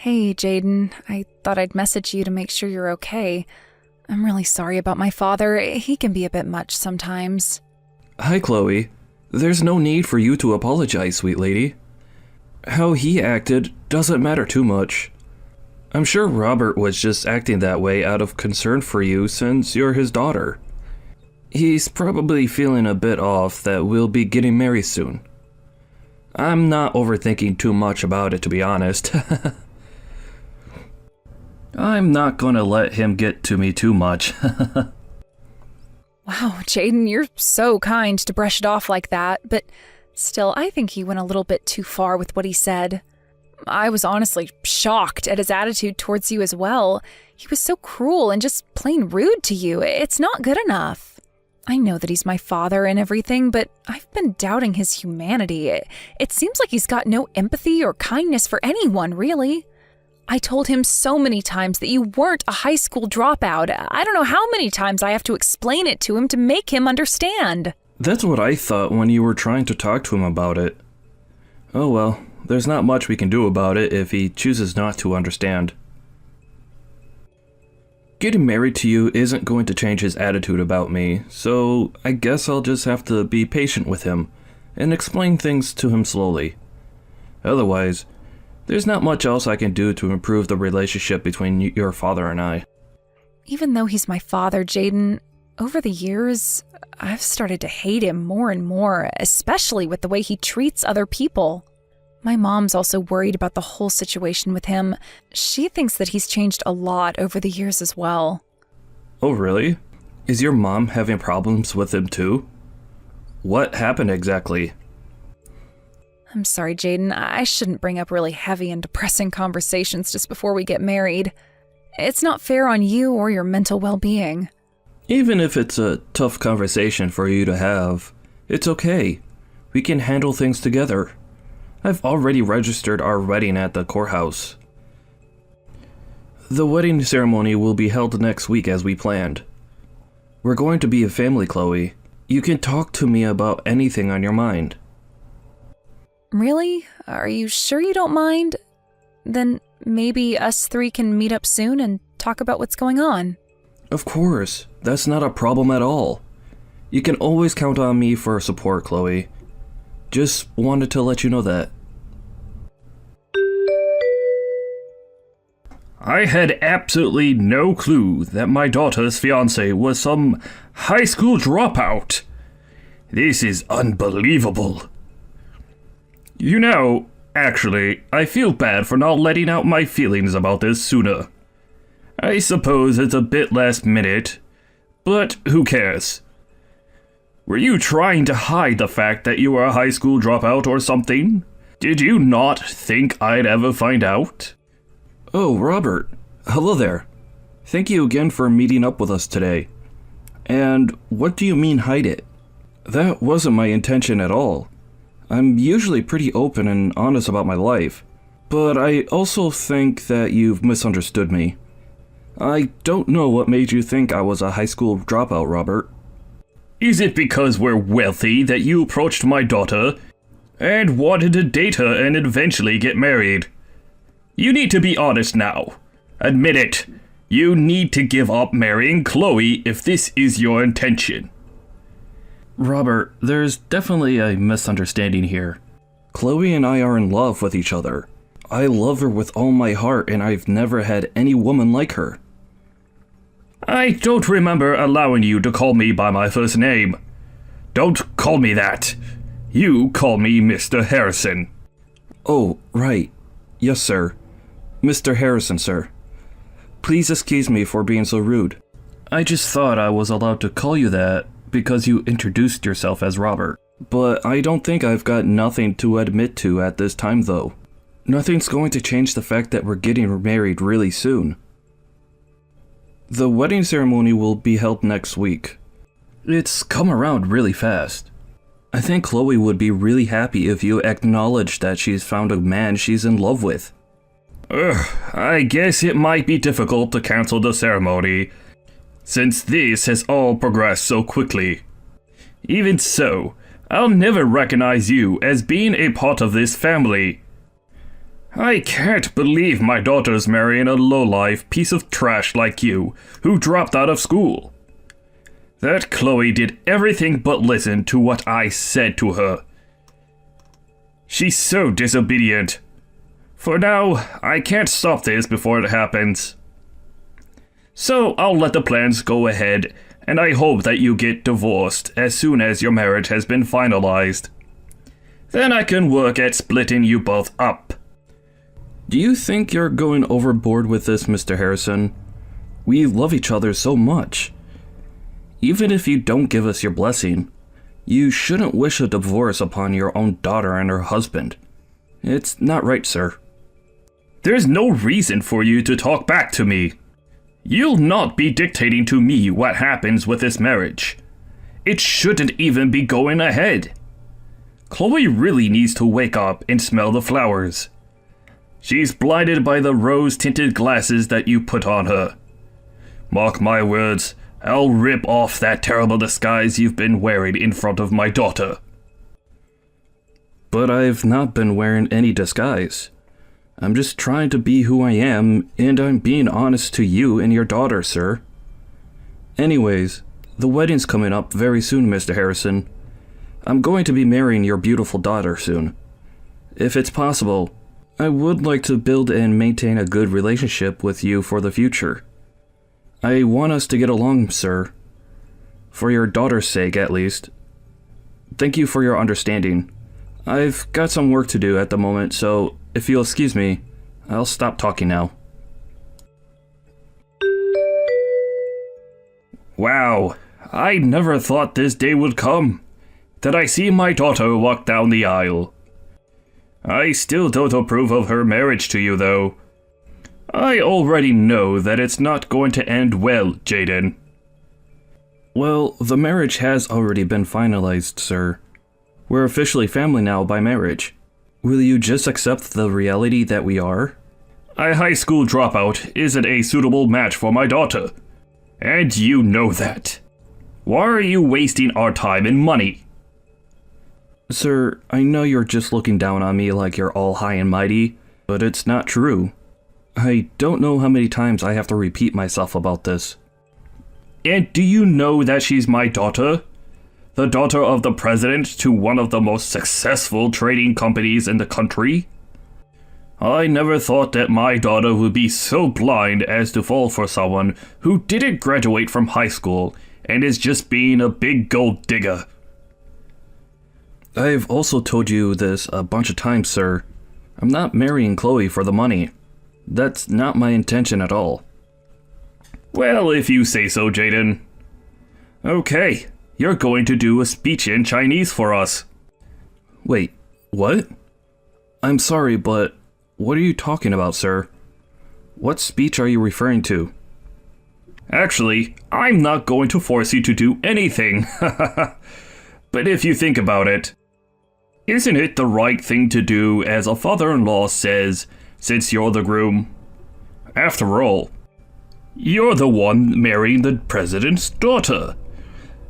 Hey, Jaden. I thought I'd message you to make sure you're okay. I'm really sorry about my father. He can be a bit much sometimes. Hi, Chloe. There's no need for you to apologize, sweet lady. How he acted doesn't matter too much. I'm sure Robert was just acting that way out of concern for you since you're his daughter. He's probably feeling a bit off that we'll be getting married soon. I'm not overthinking too much about it, to be honest. I'm not gonna let him get to me too much. Wow, Jaden, you're so kind to brush it off like that, but still, I think he went a little bit too far with what he said. I was honestly shocked at his attitude towards you as well. He was so cruel and just plain rude to you. It's not good enough. I know that he's my father and everything, but I've been doubting his humanity. It seems like he's got no empathy or kindness for anyone, really. I told him so many times that you weren't a high school dropout. I don't know how many times I have to explain it to him to make him understand. That's what I thought when you were trying to talk to him about it. Oh well, there's not much we can do about it if he chooses not to understand. Getting married to you isn't going to change his attitude about me, so I guess I'll just have to be patient with him and explain things to him slowly. Otherwise, there's not much else I can do to improve the relationship between your father and I. Even though he's my father, Jaden, over the years, I've started to hate him more and more, especially with the way he treats other people. My mom's also worried about the whole situation with him. She thinks that he's changed a lot over the years as well. Oh, really? Is your mom having problems with him too? What happened exactly? I'm sorry, Jaden. I shouldn't bring up really heavy and depressing conversations just before we get married. It's not fair on you or your mental well-being. Even if it's a tough conversation for you to have, it's okay. We can handle things together. I've already registered our wedding at the courthouse. The wedding ceremony will be held next week as we planned. We're going to be a family, Chloe. You can talk to me about anything on your mind. Really? Are you sure you don't mind? Then maybe us three can meet up soon and talk about what's going on. Of course. That's not a problem at all. You can always count on me for support, Chloe. Just wanted to let you know that. I had absolutely no clue that my daughter's fiancé was some high school dropout. This is unbelievable. You know, actually, I feel bad for not letting out my feelings about this sooner. I suppose it's a bit last minute, but who cares? Were you trying to hide the fact that you were a high school dropout or something? Did you not think I'd ever find out? Oh, Robert. Hello there. Thank you again for meeting up with us today. And what do you mean hide it? That wasn't my intention at all. I'm usually pretty open and honest about my life, but I also think that you've misunderstood me. I don't know what made you think I was a high school dropout, Robert. Is it because we're wealthy that you approached my daughter and wanted to date her and eventually get married? You need to be honest now. Admit it. You need to give up marrying Chloe if this is your intention. Robert, there's definitely a misunderstanding here. Chloe and I are in love with each other. I love her with all my heart, and I've never had any woman like her. I don't remember allowing you to call me by my first name. Don't call me that. You call me Mr. Harrison. Oh, right. Yes, sir. Mr. Harrison, sir. Please excuse me for being so rude. I just thought I was allowed to call you that because you introduced yourself as Robert. But I don't think I've got nothing to admit to at this time, though. Nothing's going to change the fact that we're getting married really soon. The wedding ceremony will be held next week. It's come around really fast. I think Chloe would be really happy if you acknowledged that she's found a man she's in love with. I guess it might be difficult to cancel the ceremony, since this has all progressed so quickly. Even so, I'll never recognize you as being a part of this family. I can't believe my daughter's marrying a lowlife piece of trash like you, who dropped out of school. That Chloe did everything but listen to what I said to her. She's so disobedient. For now, I can't stop this before it happens. So I'll let the plans go ahead, and I hope that you get divorced as soon as your marriage has been finalized. Then I can work at splitting you both up. Do you think you're going overboard with this, Mr. Harrison? We love each other so much. Even if you don't give us your blessing, you shouldn't wish a divorce upon your own daughter and her husband. It's not right, sir. There's no reason for you to talk back to me. You'll not be dictating to me what happens with this marriage. It shouldn't even be going ahead. Chloe really needs to wake up and smell the flowers. She's blinded by the rose-tinted glasses that you put on her. Mark my words, I'll rip off that terrible disguise you've been wearing in front of my daughter. But I've not been wearing any disguise. I'm just trying to be who I am, and I'm being honest to you and your daughter, sir. Anyways, the wedding's coming up very soon, Mr. Harrison. I'm going to be marrying your beautiful daughter soon. If it's possible, I would like to build and maintain a good relationship with you for the future. I want us to get along, sir. For your daughter's sake, at least. Thank you for your understanding. I've got some work to do at the moment, so if you'll excuse me, I'll stop talking now. Wow, I never thought this day would come. That I see my daughter walk down the aisle. I still don't approve of her marriage to you, though. I already know that it's not going to end well, Jaden. Well, the marriage has already been finalized, sir. We're officially family now by marriage. Will you just accept the reality that we are? A high school dropout isn't a suitable match for my daughter. And you know that. Why are you wasting our time and money? Sir, I know you're just looking down on me like you're all high and mighty, but it's not true. I don't know how many times I have to repeat myself about this. And do you know that she's my daughter? The daughter of the president to one of the most successful trading companies in the country? I never thought that my daughter would be so blind as to fall for someone who didn't graduate from high school and is just being a big gold digger. I've also told you this a bunch of times, sir. I'm not marrying Chloe for the money. That's not my intention at all. Well, if you say so, Jaden. Okay, you're going to do a speech in Chinese for us. Wait, what? I'm sorry, but what are you talking about, sir? What speech are you referring to? Actually, I'm not going to force you to do anything. But if you think about it, isn't it the right thing to do as a father-in-law says, since you're the groom? After all, you're the one marrying the president's daughter.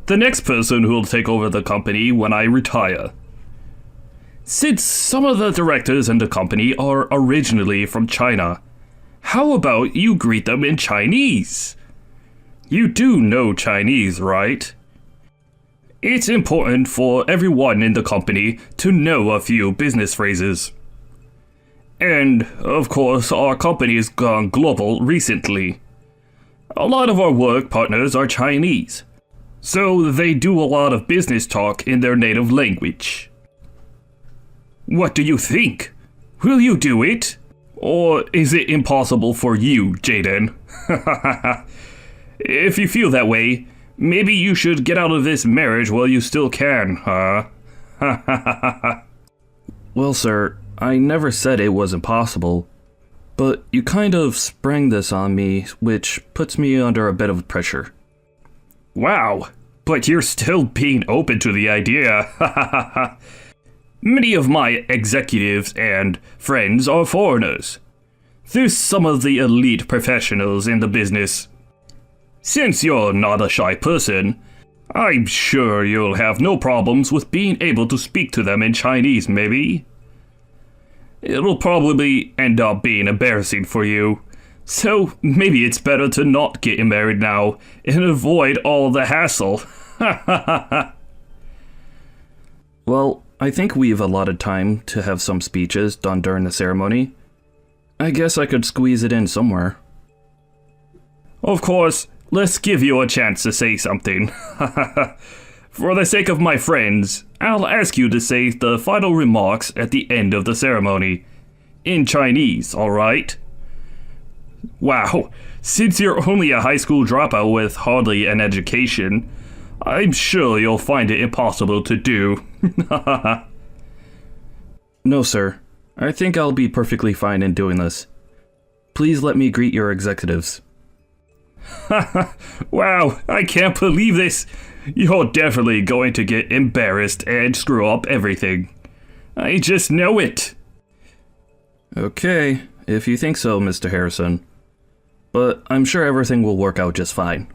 The next person who'll take over the company when I retire. Since some of the directors in the company are originally from China, how about you greet them in Chinese? You do know Chinese, right? It's important for everyone in the company to know a few business phrases. And, of course, our company has gone global recently. A lot of our work partners are Chinese, so they do a lot of business talk in their native language. What do you think? Will you do it? Or is it impossible for you, Jaden? If you feel that way, maybe you should get out of this marriage while you still can, huh? Well, sir, I never said it was impossible, but you kind of sprang this on me, which puts me under a bit of pressure. Wow, but you're still being open to the idea. Many of my executives and friends are foreigners. They're some of the elite professionals in the business. Since you're not a shy person, I'm sure you'll have no problems with being able to speak to them in Chinese, maybe? It'll probably end up being embarrassing for you. So maybe it's better to not get married now and avoid all the hassle. Well, I think we've allotted time to have some speeches done during the ceremony. I guess I could squeeze it in somewhere. Of course, let's give you a chance to say something. For the sake of my friends, I'll ask you to say the final remarks at the end of the ceremony. In Chinese, alright? Wow, since you're only a high school dropout with hardly an education, I'm sure you'll find it impossible to do. No, sir. I think I'll be perfectly fine in doing this. Please let me greet your executives. Wow, I can't believe this. You're definitely going to get embarrassed and screw up everything. I just know it. Okay, if you think so, Mr. Harrison. But I'm sure everything will work out just fine.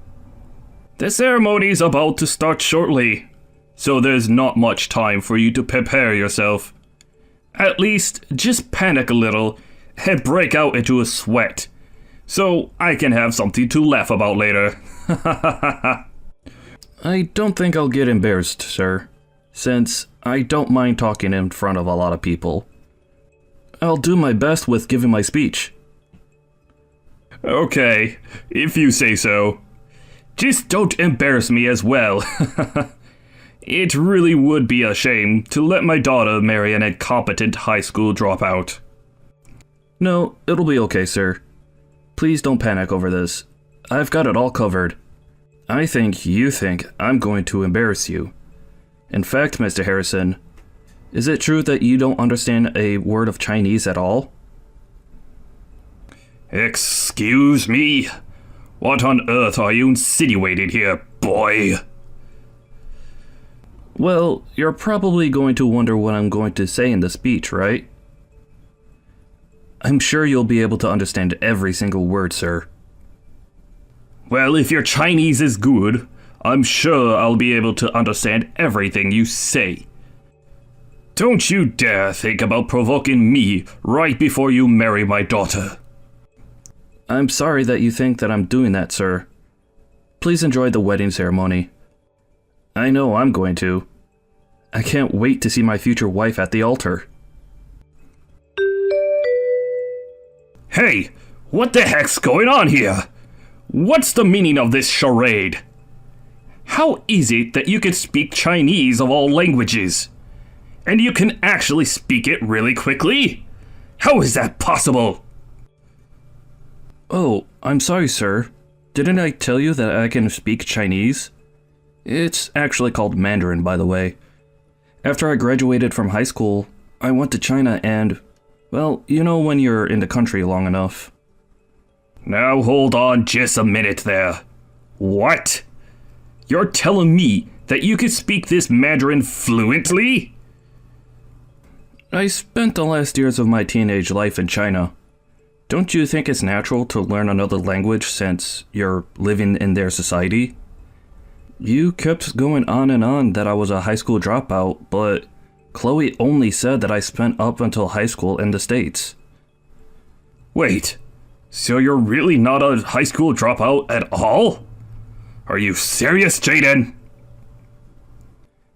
The ceremony's about to start shortly, so there's not much time for you to prepare yourself. At least, just panic a little and break out into a sweat, so I can have something to laugh about later. I don't think I'll get embarrassed, sir, since I don't mind talking in front of a lot of people. I'll do my best with giving my speech. Okay, if you say so. Just don't embarrass me as well. It really would be a shame to let my daughter marry an incompetent high school dropout. No, it'll be okay, sir. Please don't panic over this. I've got it all covered. I think you think I'm going to embarrass you. In fact, Mr. Harrison, is it true that you don't understand a word of Chinese at all? Excuse me? What on earth are you insinuating here, boy? Well, you're probably going to wonder what I'm going to say in the speech, right? I'm sure you'll be able to understand every single word, sir. Well, if your Chinese is good, I'm sure I'll be able to understand everything you say. Don't you dare think about provoking me right before you marry my daughter. I'm sorry that you think that I'm doing that, sir. Please enjoy the wedding ceremony. I know I'm going to. I can't wait to see my future wife at the altar. Hey, what the heck's going on here? What's the meaning of this charade? How is it that you can speak Chinese of all languages? And you can actually speak it really quickly? How is that possible? Oh, I'm sorry, sir. Didn't I tell you that I can speak Chinese? It's actually called Mandarin, by the way. After I graduated from high school, I went to China and, well, you know when you're in the country long enough. Now hold on just a minute there. What? You're telling me that you can speak this Mandarin fluently? I spent the last years of my teenage life in China. Don't you think it's natural to learn another language since you're living in their society? You kept going on and on that I was a high school dropout, but Chloe only said that I spent up until high school in the States. Wait, so you're really not a high school dropout at all? Are you serious, Jaden?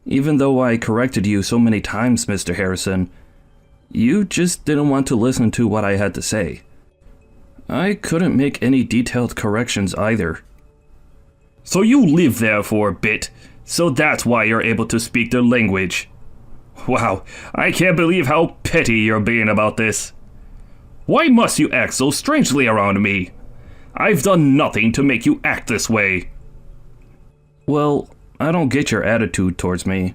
Even though I corrected you so many times, Mr. Harrison, you just didn't want to listen to what I had to say. I couldn't make any detailed corrections either. So you live there for a bit, so that's why you're able to speak their language. Wow, I can't believe how petty you're being about this. Why must you act so strangely around me? I've done nothing to make you act this way. Well, I don't get your attitude towards me.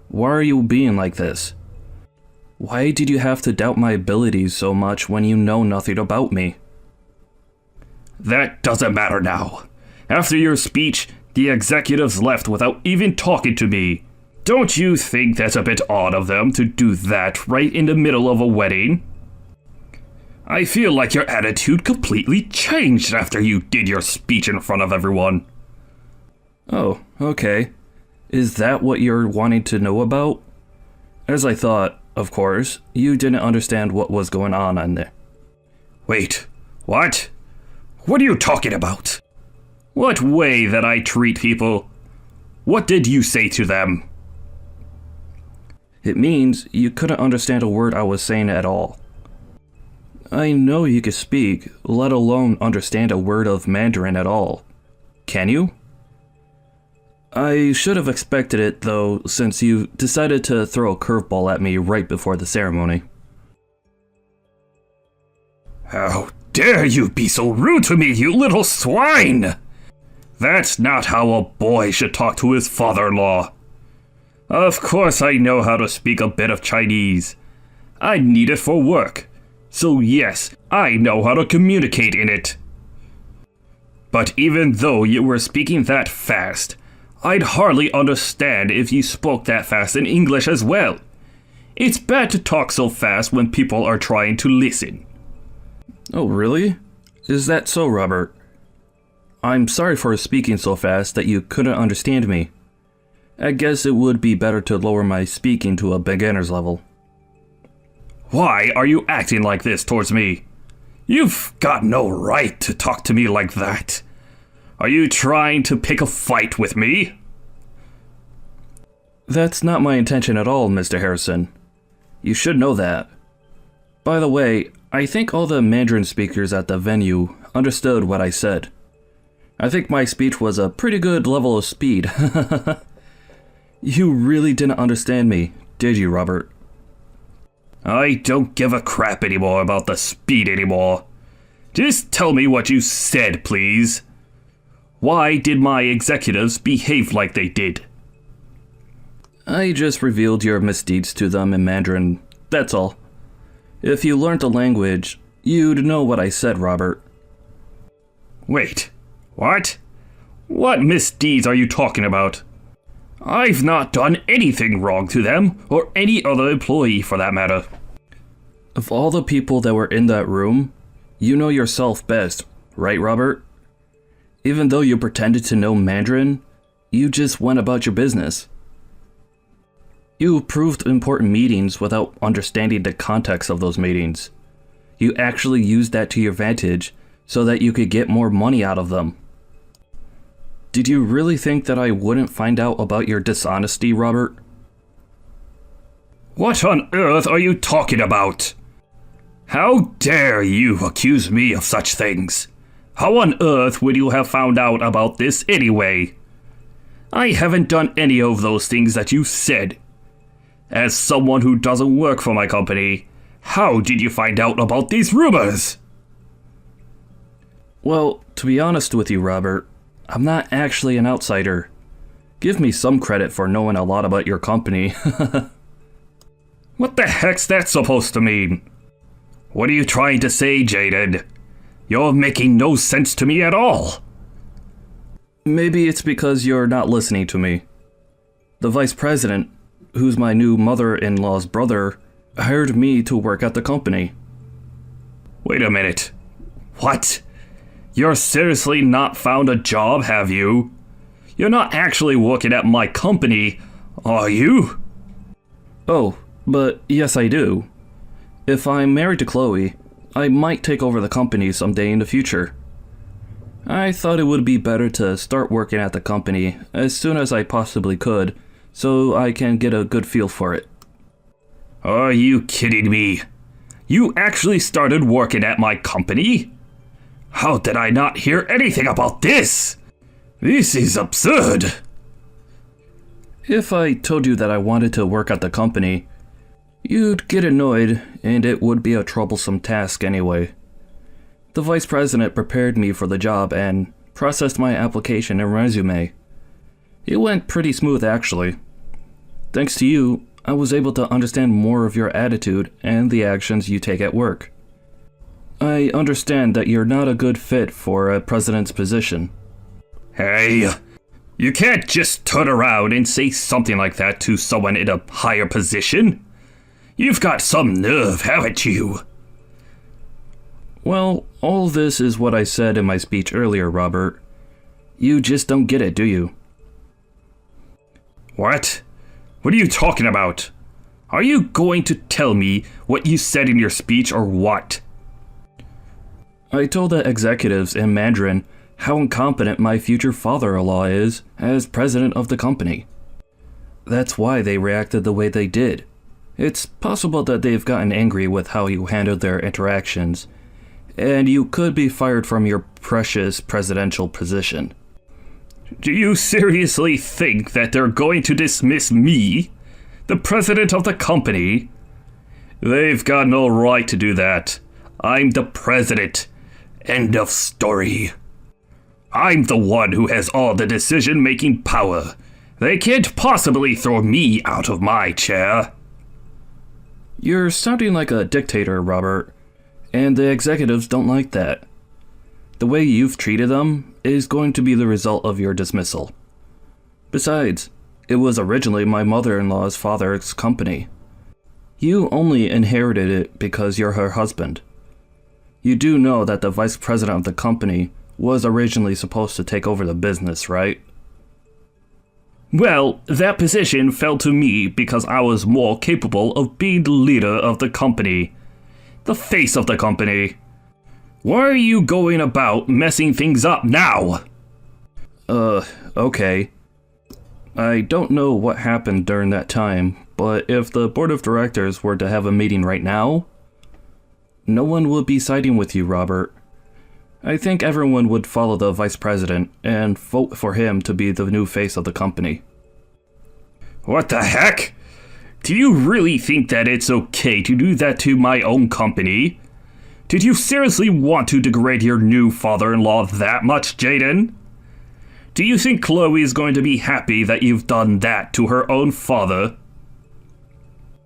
Why are you being like this? Why did you have to doubt my abilities so much when you know nothing about me? That doesn't matter now. After your speech, the executives left without even talking to me. Don't you think that's a bit odd of them to do that right in the middle of a wedding? I feel like your attitude completely changed after you did your speech in front of everyone. Oh, okay. Is that what you're wanting to know about? As I thought, of course, you didn't understand what was going on there. Wait, what? What are you talking about? What way that I treat people? What did you say to them? It means you couldn't understand a word I was saying at all. I know you could speak, let alone understand a word of Mandarin at all. Can you? I should have expected it, though, since you decided to throw a curveball at me right before the ceremony. How dare you be so rude to me, you little swine! That's not how a boy should talk to his father-in-law. Of course I know how to speak a bit of Chinese. I need it for work. So yes, I know how to communicate in it. But even though you were speaking that fast, I'd hardly understand if you spoke that fast in English as well. It's bad to talk so fast when people are trying to listen. Oh, really? Is that so, Robert? I'm sorry for speaking so fast that you couldn't understand me. I guess it would be better to lower my speaking to a beginner's level. Why are you acting like this towards me? You've got no right to talk to me like that. Are you trying to pick a fight with me? That's not my intention at all, Mr. Harrison. You should know that. By the way, I think all the Mandarin speakers at the venue understood what I said. I think my speech was a pretty good level of speed. You really didn't understand me, did you, Robert? I don't give a crap anymore about the speed anymore. Just tell me what you said, please. Why did my executives behave like they did? I just revealed your misdeeds to them in Mandarin, that's all. If you learned the language, you'd know what I said, Robert. Wait, what? What misdeeds are you talking about? I've not done anything wrong to them, or any other employee for that matter. Of all the people that were in that room, you know yourself best, right, Robert? Even though you pretended to know Mandarin, you just went about your business. You approved important meetings without understanding the context of those meetings. You actually used that to your advantage so that you could get more money out of them. Did you really think that I wouldn't find out about your dishonesty, Robert? What on earth are you talking about? How dare you accuse me of such things? How on earth would you have found out about this anyway? I haven't done any of those things that you said. As someone who doesn't work for my company, how did you find out about these rumors? Well, to be honest with you, Robert, I'm not actually an outsider. Give me some credit for knowing a lot about your company. What the heck's that supposed to mean? What are you trying to say, Jaden? You're making no sense to me at all. Maybe it's because you're not listening to me. The vice president, who's my new mother-in-law's brother, hired me to work at the company. Wait a minute. What? You're seriously not found a job, have you? You're not actually working at my company, are you? Oh, but yes I do. If I'm married to Chloe, I might take over the company someday in the future. I thought it would be better to start working at the company as soon as I possibly could, so I can get a good feel for it. Are you kidding me? You actually started working at my company? How did I not hear anything about this? This is absurd. If I told you that I wanted to work at the company, you'd get annoyed, and it would be a troublesome task anyway. The vice president prepared me for the job and processed my application and resume. It went pretty smooth, actually. Thanks to you, I was able to understand more of your attitude and the actions you take at work. I understand that you're not a good fit for a president's position. Hey, you can't just turn around and say something like that to someone in a higher position. You've got some nerve, haven't you? Well, all this is what I said in my speech earlier, Robert. You just don't get it, do you? What? What are you talking about? Are you going to tell me what you said in your speech or what? I told the executives in Mandarin how incompetent my future father-in-law is as president of the company. That's why they reacted the way they did. It's possible that they've gotten angry with how you handled their interactions, and you could be fired from your precious presidential position. Do you seriously think that they're going to dismiss me, the president of the company? They've got no right to do that. I'm the president. End of story. I'm the one who has all the decision-making power. They can't possibly throw me out of my chair. You're sounding like a dictator, Robert, and the executives don't like that. The way you've treated them is going to be the result of your dismissal. Besides, it was originally my mother-in-law's father's company. You only inherited it because you're her husband. You do know that the vice president of the company was originally supposed to take over the business, right? Well, that position fell to me because I was more capable of being the leader of the company. The face of the company. Why are you going about messing things up now? Okay. I don't know what happened during that time, but if the board of directors were to have a meeting right now, no one would be siding with you, Robert. I think everyone would follow the vice president and vote for him to be the new face of the company. What the heck? Do you really think that it's okay to do that to my own company? Did you seriously want to degrade your new father-in-law that much, Jaden? Do you think Chloe is going to be happy that you've done that to her own father?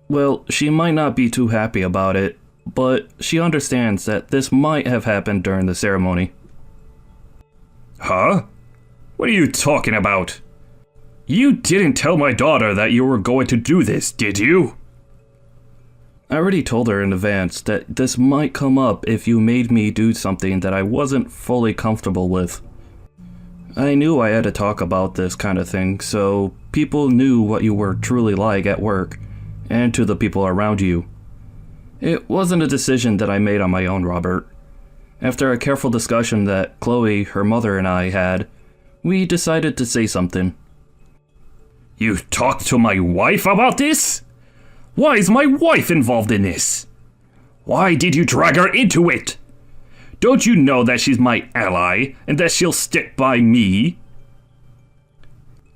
Well, she might not be too happy about it, but she understands that this might have happened during the ceremony. Huh? What are you talking about? You didn't tell my daughter that you were going to do this, did you? I already told her in advance that this might come up if you made me do something that I wasn't fully comfortable with. I knew I had to talk about this kind of thing, so people knew what you were truly like at work, and to the people around you. It wasn't a decision that I made on my own, Robert. After a careful discussion that Chloe, her mother, and I had, we decided to say something. You talked to my wife about this? Why is my wife involved in this? Why did you drag her into it? Don't you know that she's my ally and that she'll stick by me?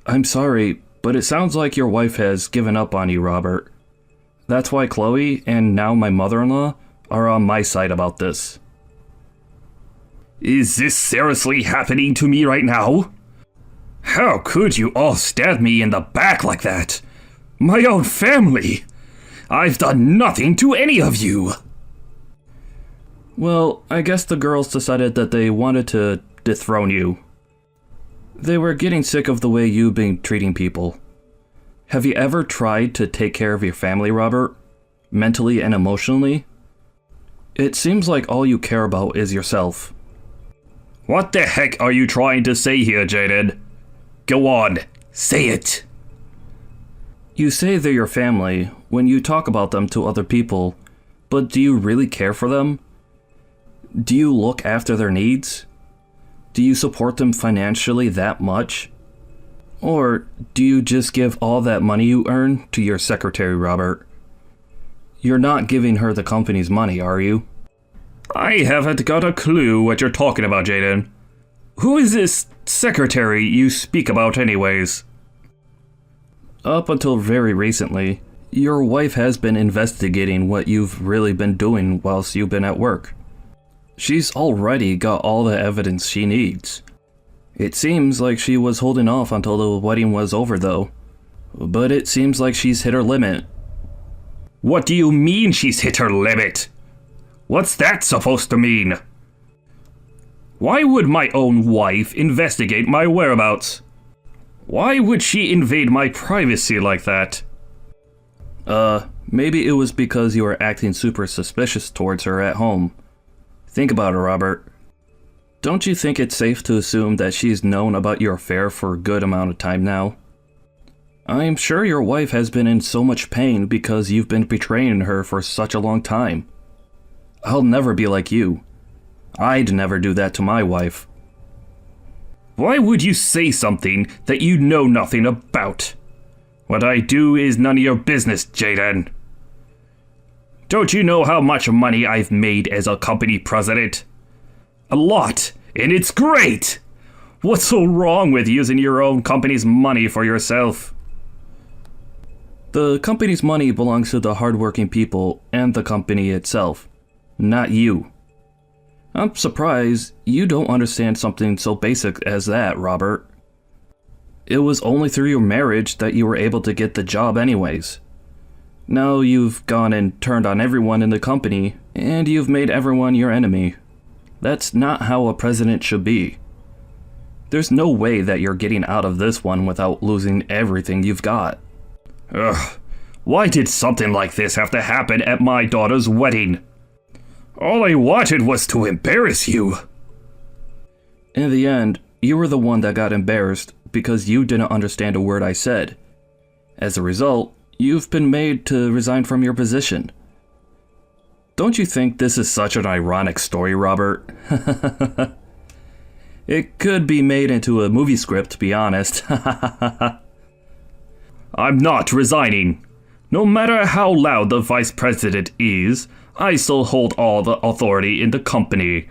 I'm sorry, but it sounds like your wife has given up on you, Robert. That's why Chloe, and now my mother-in-law, are on my side about this. Is this seriously happening to me right now? How could you all stab me in the back like that? My own family! I've done nothing to any of you! Well, I guess the girls decided that they wanted to dethrone you. They were getting sick of the way you've been treating people. Have you ever tried to take care of your family, Robert? Mentally and emotionally? It seems like all you care about is yourself. What the heck are you trying to say here, Jaden? Go on, say it. You say they're your family when you talk about them to other people, but do you really care for them? Do you look after their needs? Do you support them financially that much? Or do you just give all that money you earn to your secretary, Robert? You're not giving her the company's money, are you? I haven't got a clue what you're talking about, Jaden. Who is this secretary you speak about anyways? Up until very recently, your wife has been investigating what you've really been doing whilst you've been at work. She's already got all the evidence she needs. It seems like she was holding off until the wedding was over, though. But it seems like she's hit her limit. What do you mean she's hit her limit? What's that supposed to mean? Why would my own wife investigate my whereabouts? Why would she invade my privacy like that? Maybe it was because you were acting super suspicious towards her at home. Think about it, Robert. Don't you think it's safe to assume that she's known about your affair for a good amount of time now? I'm sure your wife has been in so much pain because you've been betraying her for such a long time. I'll never be like you. I'd never do that to my wife. Why would you say something that you know nothing about? What I do is none of your business, Jaden. Don't you know how much money I've made as a company president? A lot, and it's great! What's so wrong with using your own company's money for yourself? The company's money belongs to the hardworking people and the company itself, not you. I'm surprised you don't understand something so basic as that, Robert. It was only through your marriage that you were able to get the job anyways. Now you've gone and turned on everyone in the company, and you've made everyone your enemy. That's not how a president should be. There's no way that you're getting out of this one without losing everything you've got. Ugh, why did something like this have to happen at my daughter's wedding? All I wanted was to embarrass you. In the end, you were the one that got embarrassed because you didn't understand a word I said. As a result, you've been made to resign from your position. Don't you think this is such an ironic story, Robert? It could be made into a movie script, to be honest. I'm not resigning. No matter how loud the vice president is, I still hold all the authority in the company.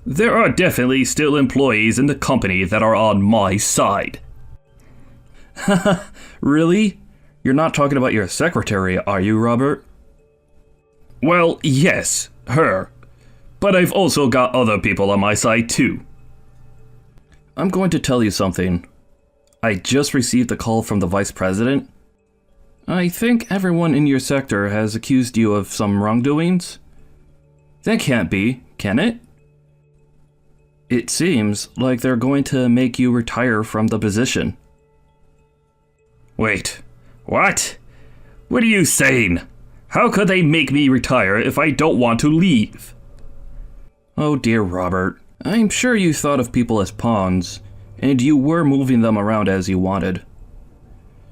There are definitely still employees in the company that are on my side. Really? You're not talking about your secretary, are you, Robert? Well, yes, her. But I've also got other people on my side too. I'm going to tell you something. I just received a call from the vice president. I think everyone in your sector has accused you of some wrongdoings. That can't be, can it? It seems like they're going to make you retire from the position. Wait, what? What are you saying? How could they make me retire if I don't want to leave? Oh dear, Robert. I'm sure you thought of people as pawns, and you were moving them around as you wanted.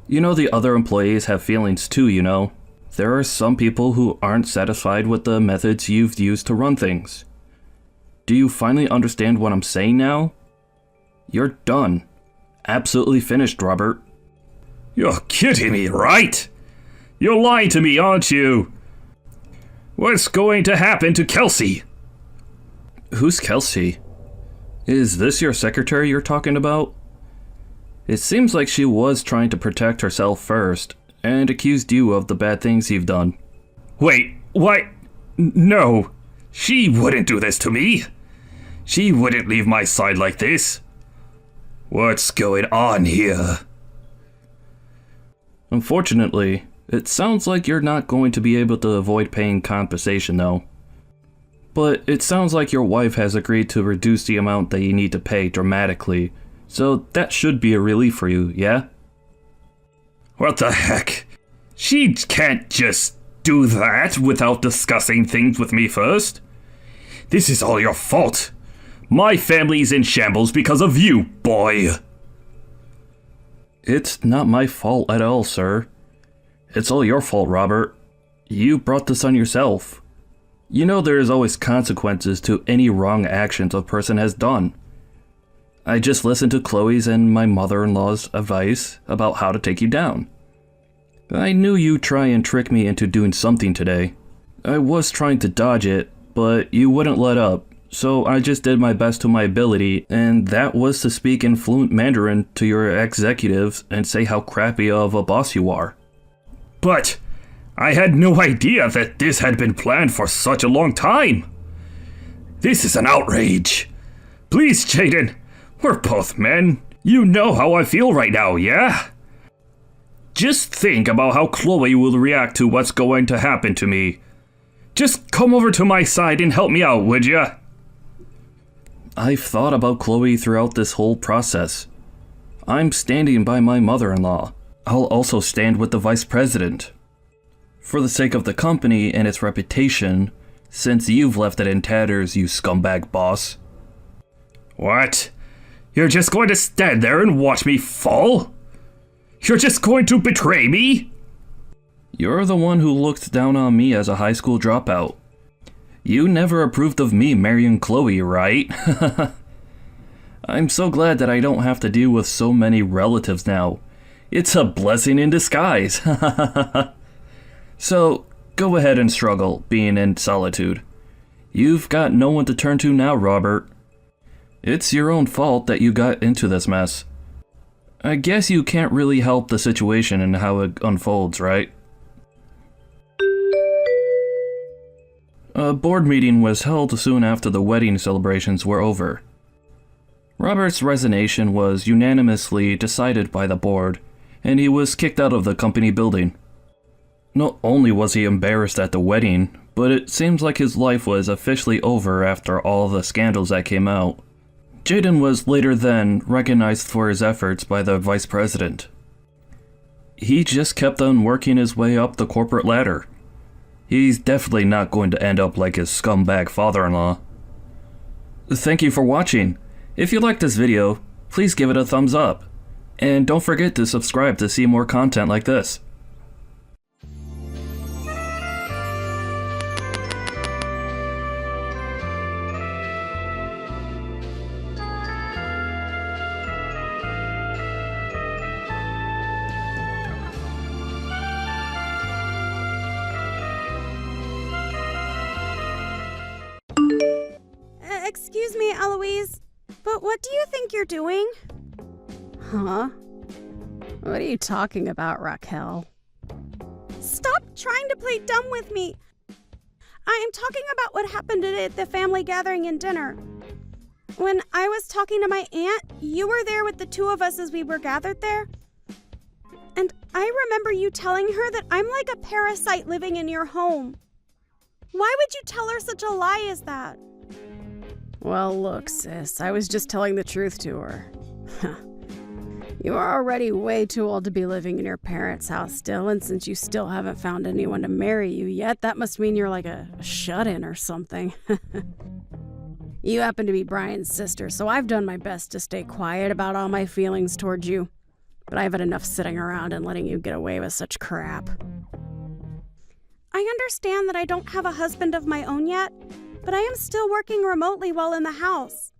You know the other employees have feelings too, you know. There are some people who aren't satisfied with the methods you've used to run things. Do you finally understand what I'm saying now? You're done. Absolutely finished, Robert. You're kidding me, right? You're lying to me, aren't you? What's going to happen to Kelsey? Who's Kelsey? Is this your secretary you're talking about? It seems like she was trying to protect herself first, and accused you of the bad things you've done. Wait, what? No, she wouldn't do this to me. She wouldn't leave my side like this. What's going on here? Unfortunately, it sounds like you're not going to be able to avoid paying compensation though. But it sounds like your wife has agreed to reduce the amount that you need to pay dramatically, so that should be a relief for you, yeah? What the heck? She can't just do that without discussing things with me first. This is all your fault. My family's in shambles because of you, boy. It's not my fault at all, sir. It's all your fault, Robert. You brought this on yourself. You know there is always consequences to any wrong actions a person has done. I just listened to Chloe's and my mother-in-law's advice about how to take you down. I knew you'd try and trick me into doing something today. I was trying to dodge it, but you wouldn't let up, so I just did my best to my ability, and that was to speak in fluent Mandarin to your executives and say how crappy of a boss you are. But I had no idea that this had been planned for such a long time. This is an outrage. Please, Jaden, we're both men. You know how I feel right now, yeah? Just think about how Chloe will react to what's going to happen to me. Just come over to my side and help me out, would ya? I've thought about Chloe throughout this whole process. I'm standing by my mother-in-law. I'll also stand with the vice president. For the sake of the company and its reputation, since you've left it in tatters, you scumbag boss. What? You're just going to stand there and watch me fall? You're just going to betray me? You're the one who looked down on me as a high school dropout. You never approved of me marrying Chloe, right? I'm so glad that I don't have to deal with so many relatives now. It's a blessing in disguise. So, go ahead and struggle, being in solitude. You've got no one to turn to now, Robert. It's your own fault that you got into this mess. I guess you can't really help the situation and how it unfolds, right? A board meeting was held soon after the wedding celebrations were over. Robert's resignation was unanimously decided by the board, and he was kicked out of the company building. Not only was he embarrassed at the wedding, but it seems like his life was officially over after all the scandals that came out. Jaden was later then recognized for his efforts by the vice president. He just kept on working his way up the corporate ladder. He's definitely not going to end up like his scumbag father-in-law. Thank you for watching. If you liked this video, please give it a thumbs up. And don't forget to subscribe to see more content like this. Excuse me, Eloise, but what do you think you're doing? Huh? What are you talking about, Raquel? Stop trying to play dumb with me. I am talking about what happened today at the family gathering and dinner. When I was talking to my aunt, you were there with the two of us as we were gathered there. And I remember you telling her that I'm like a parasite living in your home. Why would you tell her such a lie as that? Well, look, sis, I was just telling the truth to her. You are already way too old to be living in your parents' house still, and since you still haven't found anyone to marry you yet, that must mean you're like a shut-in or something. You happen to be Brian's sister, so I've done my best to stay quiet about all my feelings towards you, but I've had enough sitting around and letting you get away with such crap. I understand that I don't have a husband of my own yet, but I am still working remotely while in the house.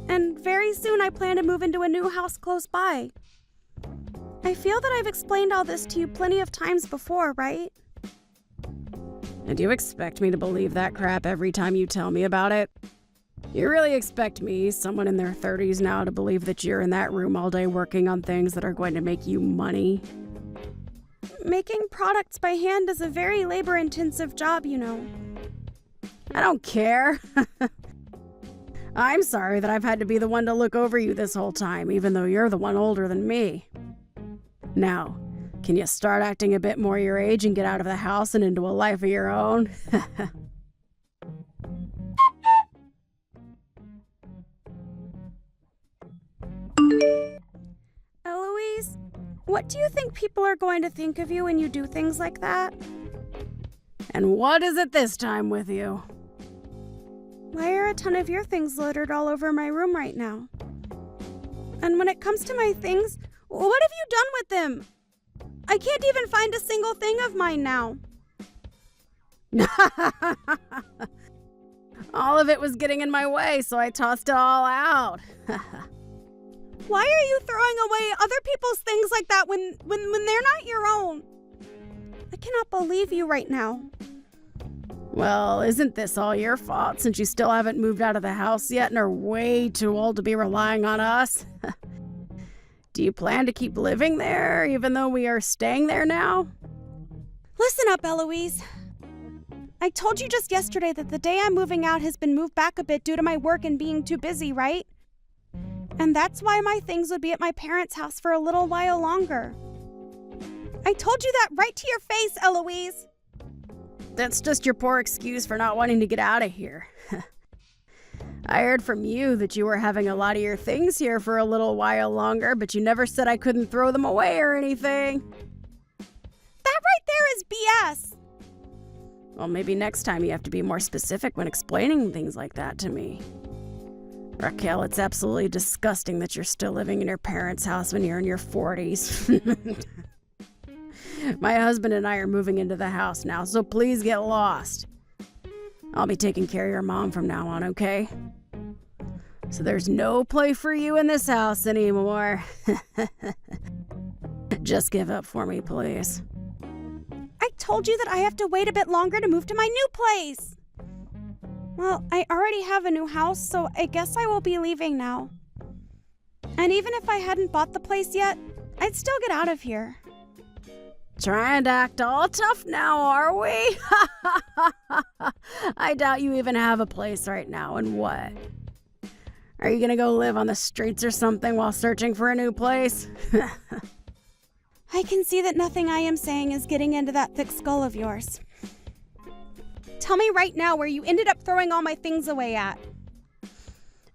And very soon I plan to move into a new house close by. I feel that I've explained all this to you plenty of times before, right? And you expect me to believe that crap every time you tell me about it? You really expect me, someone in their 30s now, to believe that you're in that room all day working on things that are going to make you money? Making products by hand is a very labor-intensive job, you know. I don't care. I'm sorry that I've had to be the one to look over you this whole time, even though you're the one older than me. Now, can you start acting a bit more your age and get out of the house and into a life of your own? Eloise, what do you think people are going to think of you when you do things like that? And what is it this time with you? Why are a ton of your things littered all over my room right now? And when it comes to my things, what have you done with them? I can't even find a single thing of mine now. All of it was getting in my way, so I tossed it all out. Why are you throwing away other people's things like that when they're not your own? I cannot believe you right now. Well, isn't this all your fault since you still haven't moved out of the house yet and are way too old to be relying on us? Do you plan to keep living there even though we are staying there now? Listen up, Eloise. I told you just yesterday that the day I'm moving out has been moved back a bit due to my work and being too busy, right? And that's why my things would be at my parents' house for a little while longer. I told you that right to your face, Eloise. That's just your poor excuse for not wanting to get out of here. I heard from you that you were having a lot of your things here for a little while longer, but you never said I couldn't throw them away or anything. That right there is BS. Well, maybe next time you have to be more specific when explaining things like that to me. Raquel, it's absolutely disgusting that you're still living in your parents' house when you're in your 40s. My husband and I are moving into the house now, so please get lost. I'll be taking care of your mom from now on, okay? So there's no play for you in this house anymore. Just give up for me, please. I told you that I have to wait a bit longer to move to my new place. Well, I already have a new house, so I guess I will be leaving now. And even if I hadn't bought the place yet, I'd still get out of here. Trying to act all tough now, are we? I doubt you even have a place right now, and what? Are you gonna go live on the streets or something while searching for a new place? I can see that nothing I am saying is getting into that thick skull of yours. Tell me right now where you ended up throwing all my things away at.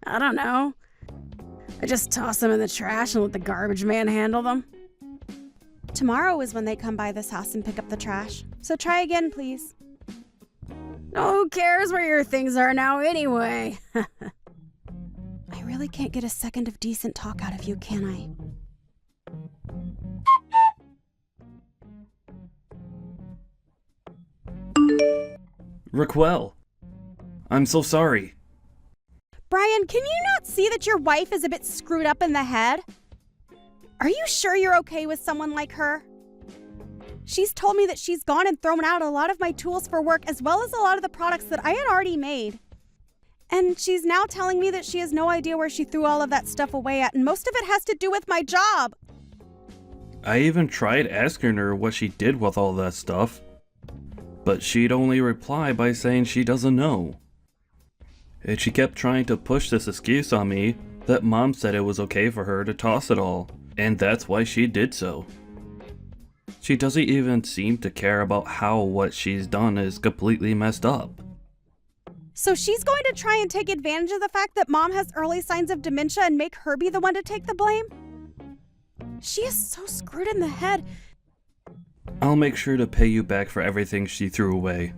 I don't know. I just toss them in the trash and let the garbage man handle them. Tomorrow is when they come by this house and pick up the trash. So try again, please. Oh, who cares where your things are now anyway? I really can't get a second of decent talk out of you, can I? Raquel, I'm so sorry. Brian, can you not see that your wife is a bit screwed up in the head? Are you sure you're okay with someone like her? She's told me that she's gone and thrown out a lot of my tools for work as well as a lot of the products that I had already made. And she's now telling me that she has no idea where she threw all of that stuff away at, and most of it has to do with my job. I even tried asking her what she did with all that stuff, but she'd only reply by saying she doesn't know. And she kept trying to push this excuse on me that Mom said it was okay for her to toss it all, and that's why she did so. She doesn't even seem to care about how what she's done is completely messed up. So she's going to try and take advantage of the fact that Mom has early signs of dementia and make her be the one to take the blame? She is so screwed in the head. I'll make sure to pay you back for everything she threw away.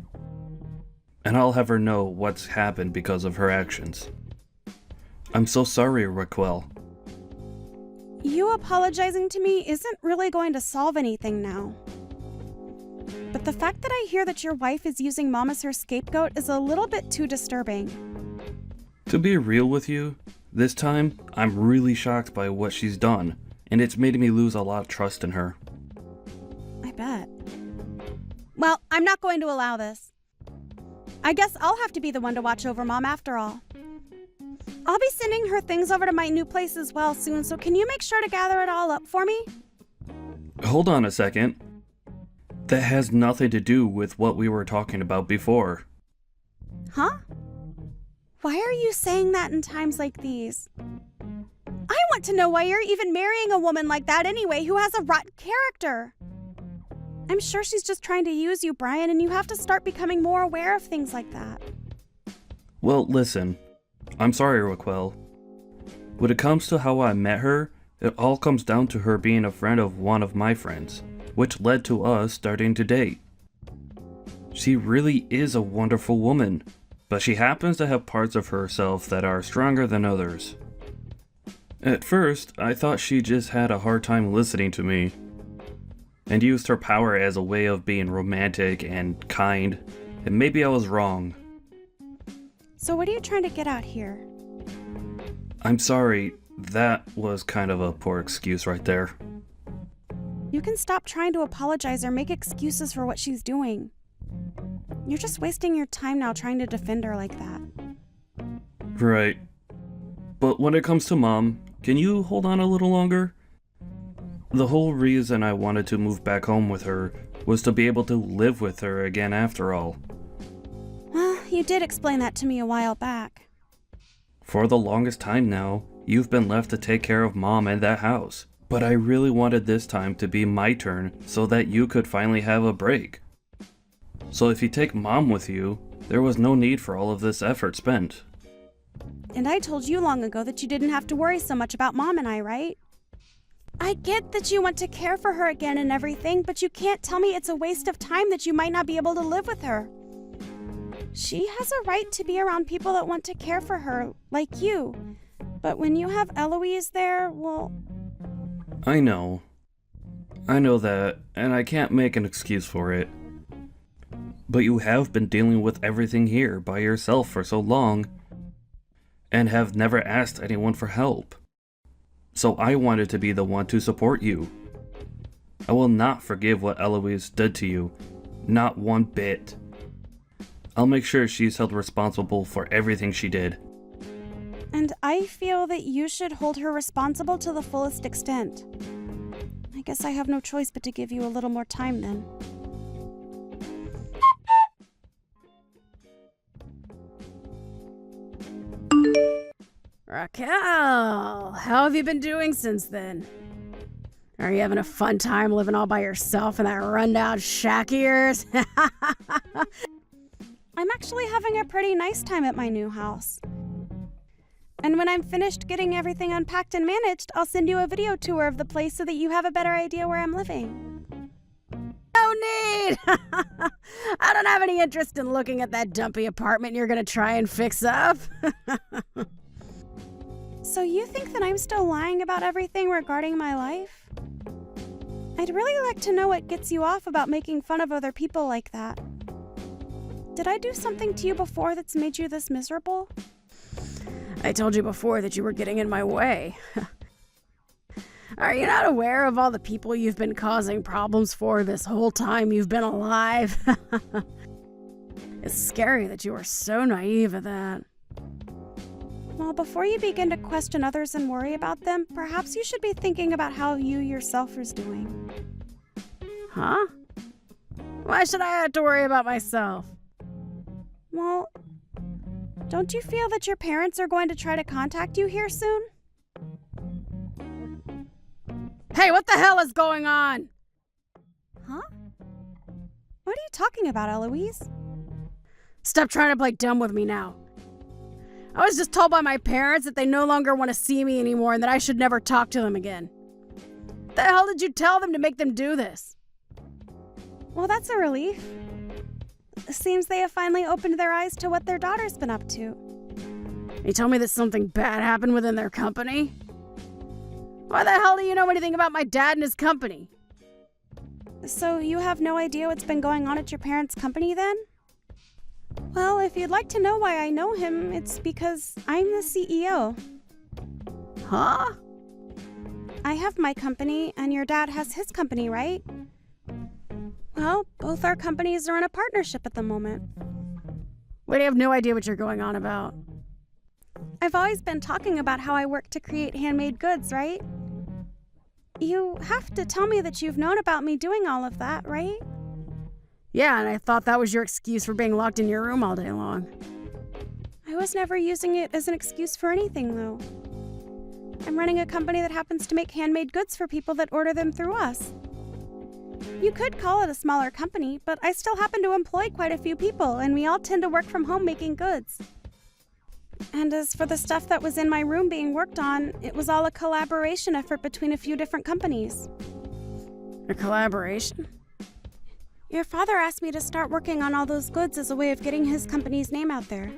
And I'll have her know what's happened because of her actions. I'm so sorry, Raquel. You apologizing to me isn't really going to solve anything now. But the fact that I hear that your wife is using Mom as her scapegoat is a little bit too disturbing. To be real with you, this time, I'm really shocked by what she's done, and it's made me lose a lot of trust in her. I bet. Well, I'm not going to allow this. I guess I'll have to be the one to watch over Mom after all. I'll be sending her things over to my new place as well soon, so can you make sure to gather it all up for me? Hold on a second. That has nothing to do with what we were talking about before. Huh? Why are you saying that in times like these? I want to know why you're even marrying a woman like that anyway, who has a rotten character. I'm sure she's just trying to use you, Brian, and you have to start becoming more aware of things like that. Well, listen. I'm sorry, Raquel. When it comes to how I met her, it all comes down to her being a friend of one of my friends, which led to us starting to date. She really is a wonderful woman, but she happens to have parts of herself that are stronger than others. At first, I thought she just had a hard time listening to me, and used her power as a way of being romantic and kind, and maybe I was wrong. So what are you trying to get at here? I'm sorry, that was kind of a poor excuse right there. You can stop trying to apologize or make excuses for what she's doing. You're just wasting your time now trying to defend her like that. Right. But when it comes to Mom, can you hold on a little longer? The whole reason I wanted to move back home with her was to be able to live with her again after all. Well, you did explain that to me a while back. For the longest time now, you've been left to take care of Mom and that house. But I really wanted this time to be my turn so that you could finally have a break. So if you take Mom with you, there was no need for all of this effort spent. And I told you long ago that you didn't have to worry so much about Mom and I, right? I get that you want to care for her again and everything, but you can't tell me it's a waste of time that you might not be able to live with her. She has a right to be around people that want to care for her, like you. But when you have Eloise there, well... I know that, and I can't make an excuse for it. But you have been dealing with everything here by yourself for so long, and have never asked anyone for help. So I wanted to be the one to support you. I will not forgive what Eloise did to you, not one bit. I'll make sure she's held responsible for everything she did. And I feel that you should hold her responsible to the fullest extent. I guess I have no choice but to give you a little more time then. Raquel, how have you been doing since then? Are you having a fun time living all by yourself in that rundown shack of yours? I'm actually having a pretty nice time at my new house. And when I'm finished getting everything unpacked and managed, I'll send you a video tour of the place so that you have a better idea where I'm living. No need! I don't have any interest in looking at that dumpy apartment you're gonna try and fix up. So you think that I'm still lying about everything regarding my life? I'd really like to know what gets you off about making fun of other people like that. Did I do something to you before that's made you this miserable? I told you before that you were getting in my way. Are you not aware of all the people you've been causing problems for this whole time you've been alive? It's scary that you are so naive at that. Well, before you begin to question others and worry about them, perhaps you should be thinking about how you yourself is doing. Huh? Why should I have to worry about myself? Well, don't you feel that your parents are going to try to contact you here soon? Hey, what the hell is going on? Huh? What are you talking about, Eloise? Stop trying to play dumb with me now. I was just told by my parents that they no longer want to see me anymore and that I should never talk to them again. What the hell did you tell them to make them do this? Well, that's a relief. It seems they have finally opened their eyes to what their daughter's been up to. You told me that something bad happened within their company? Why the hell do you know anything about my dad and his company? So you have no idea what's been going on at your parents' company then? Well, if you'd like to know why I know him, it's because I'm the CEO. Huh? I have my company, and your dad has his company, right? Well, both our companies are in a partnership at the moment. Wait, I have no idea what you're going on about. I've always been talking about how I work to create handmade goods, right? You have to tell me that you've known about me doing all of that, right? Yeah, and I thought that was your excuse for being locked in your room all day long. I was never using it as an excuse for anything, though. I'm running a company that happens to make handmade goods for people that order them through us. You could call it a smaller company, but I still happen to employ quite a few people, and we all tend to work from home making goods. And as for the stuff that was in my room being worked on, it was all a collaboration effort between a few different companies. A collaboration? Your father asked me to start working on all those goods as a way of getting his company's name out there.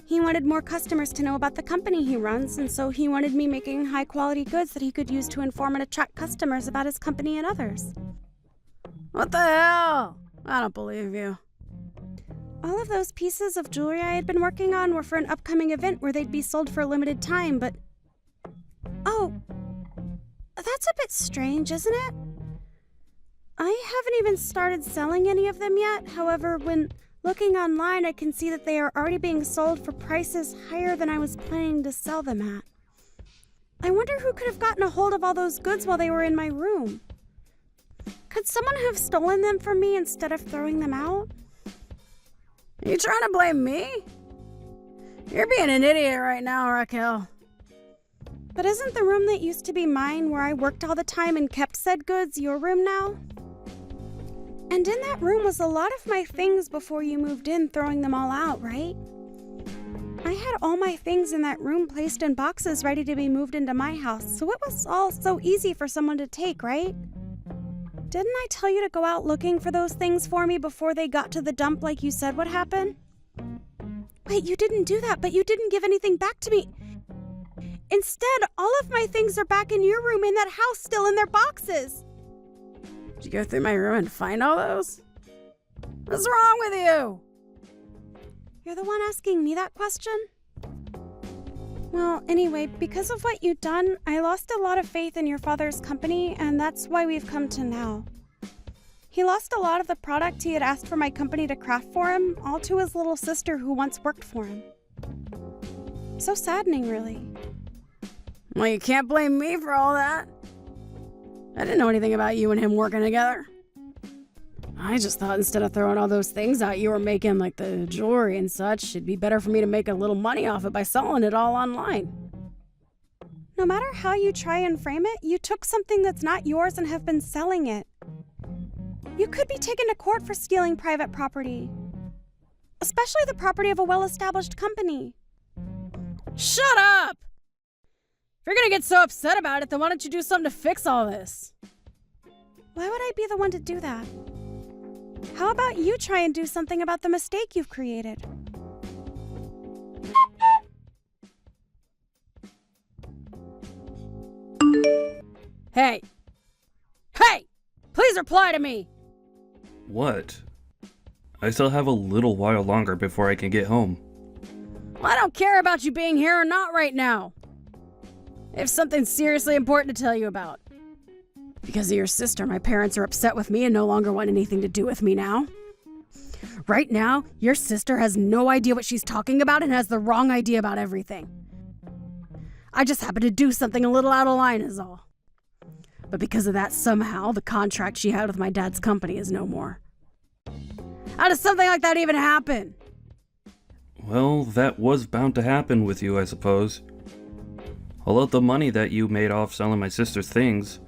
He wanted more customers to know about the company he runs, and so he wanted me making high-quality goods that he could use to inform and attract customers about his company and others. What the hell? I don't believe you. All of those pieces of jewelry I had been working on were for an upcoming event where they'd be sold for a limited time, but... Oh, that's a bit strange, isn't it? I haven't even started selling any of them yet. However, when looking online, I can see that they are already being sold for prices higher than I was planning to sell them at. I wonder who could have gotten a hold of all those goods while they were in my room. Could someone have stolen them from me instead of throwing them out? Are you trying to blame me? You're being an idiot right now, Raquel. But isn't the room that used to be mine, where I worked all the time and kept said goods, your room now? And in that room was a lot of my things before you moved in, throwing them all out, right? I had all my things in that room placed in boxes ready to be moved into my house, so it was all so easy for someone to take, right? Didn't I tell you to go out looking for those things for me before they got to the dump like you said would happen? Wait, you didn't do that, but you didn't give anything back to me. Instead, all of my things are back in your room in that house still in their boxes. Did you go through my room and find all those? What's wrong with you? You're the one asking me that question? Well, anyway, because of what you've done, I lost a lot of faith in your father's company, and that's why we've come to now. He lost a lot of the product he had asked for my company to craft for him, all to his little sister who once worked for him. So saddening, really. Well, you can't blame me for all that. I didn't know anything about you and him working together. I just thought instead of throwing all those things out you were making, like the jewelry and such, it'd be better for me to make a little money off it by selling it all online. No matter how you try and frame it, you took something that's not yours and have been selling it. You could be taken to court for stealing private property, especially the property of a well-established company. Shut up! If you're gonna get so upset about it, then why don't you do something to fix all this? Why would I be the one to do that? How about you try and do something about the mistake you've created? Hey! Hey! Please reply to me! What? I still have a little while longer before I can get home. Well, I don't care about you being here or not right now. I have something seriously important to tell you about. Because of your sister, my parents are upset with me and no longer want anything to do with me now. Right now, your sister has no idea what she's talking about and has the wrong idea about everything. I just happened to do something a little out of line is all. But because of that, somehow, the contract she had with my dad's company is no more. How does something like that even happen? Well, that was bound to happen with you, I suppose. All of the money that you made off selling my sister's things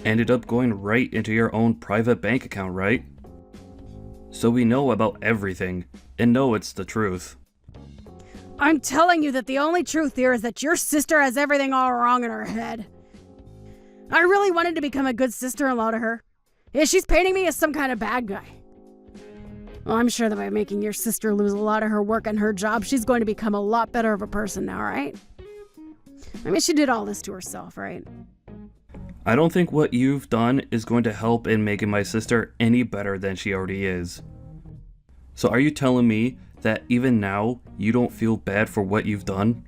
ended up going right into your own private bank account, right? So we know about everything, and know it's the truth. I'm telling you that the only truth here is that your sister has everything all wrong in her head. I really wanted to become a good sister-in-law to her. Yeah, she's painting me as some kind of bad guy. Well, I'm sure that by making your sister lose a lot of her work and her job, she's going to become a lot better of a person now, right? I mean, she did all this to herself, right? I don't think what you've done is going to help in making my sister any better than she already is. So are you telling me that even now, you don't feel bad for what you've done?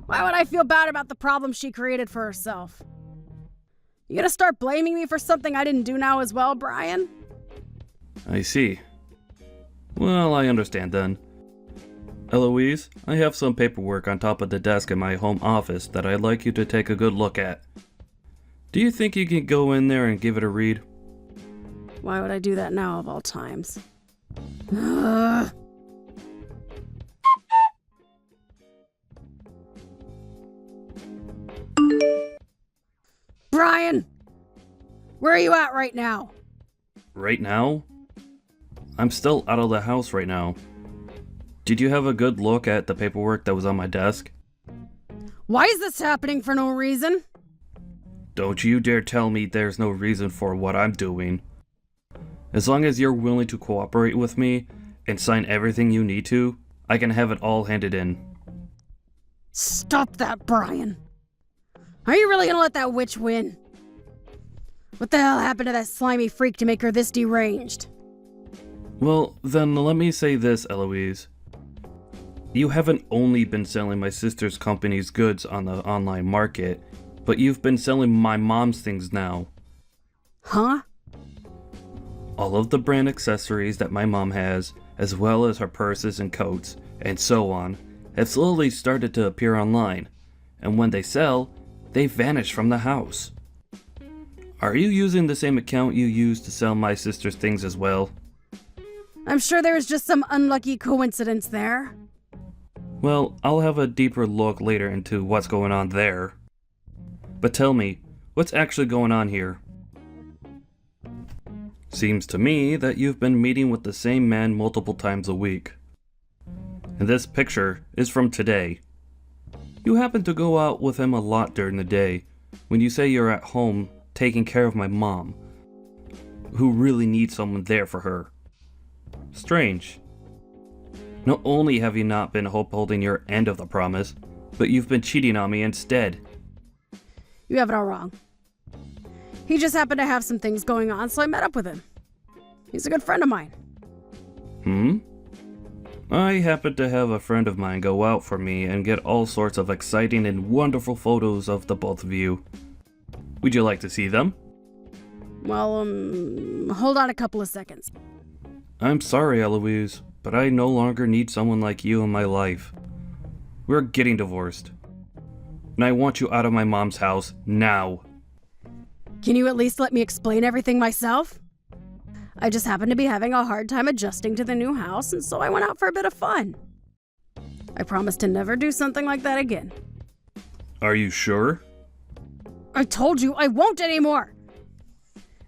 Why would I feel bad about the problem she created for herself? You gonna start blaming me for something I didn't do now as well, Brian? I see. Well, I understand then. Eloise, I have some paperwork on top of the desk in my home office that I'd like you to take a good look at. Do you think you can go in there and give it a read? Why would I do that now of all times? Ugh. Brian! Where are you at right now? Right now? I'm still out of the house right now. Did you have a good look at the paperwork that was on my desk? Why is this happening for no reason? Don't you dare tell me there's no reason for what I'm doing. As long as you're willing to cooperate with me and sign everything you need to, I can have it all handed in. Stop that, Brian. Are you really gonna let that witch win? What the hell happened to that slimy freak to make her this deranged? Well, then let me say this, Eloise. You haven't only been selling my sister's company's goods on the online market, but you've been selling my mom's things now. Huh? All of the brand accessories that my mom has, as well as her purses and coats, and so on, have slowly started to appear online, and when they sell, they vanish from the house. Are you using the same account you used to sell my sister's things as well? I'm sure there was just some unlucky coincidence there. Well, I'll have a deeper look later into what's going on there. But tell me, what's actually going on here? Seems to me that you've been meeting with the same man multiple times a week. And this picture is from today. You happen to go out with him a lot during the day. When you say you're at home taking care of my mom, who really needs someone there for her. Strange. Not only have you not been upholding your end of the promise, but you've been cheating on me instead. You have it all wrong. He just happened to have some things going on, so I met up with him. He's a good friend of mine. I happened to have a friend of mine go out for me and get all sorts of exciting and wonderful photos of the both of you. Would you like to see them? Well, hold on a couple of seconds. I'm sorry, Eloise, but I no longer need someone like you in my life. We're getting divorced. And I want you out of my mom's house now. Can you at least let me explain everything myself? I just happened to be having a hard time adjusting to the new house, and so I went out for a bit of fun. I promise to never do something like that again. Are you sure? I told you I won't anymore!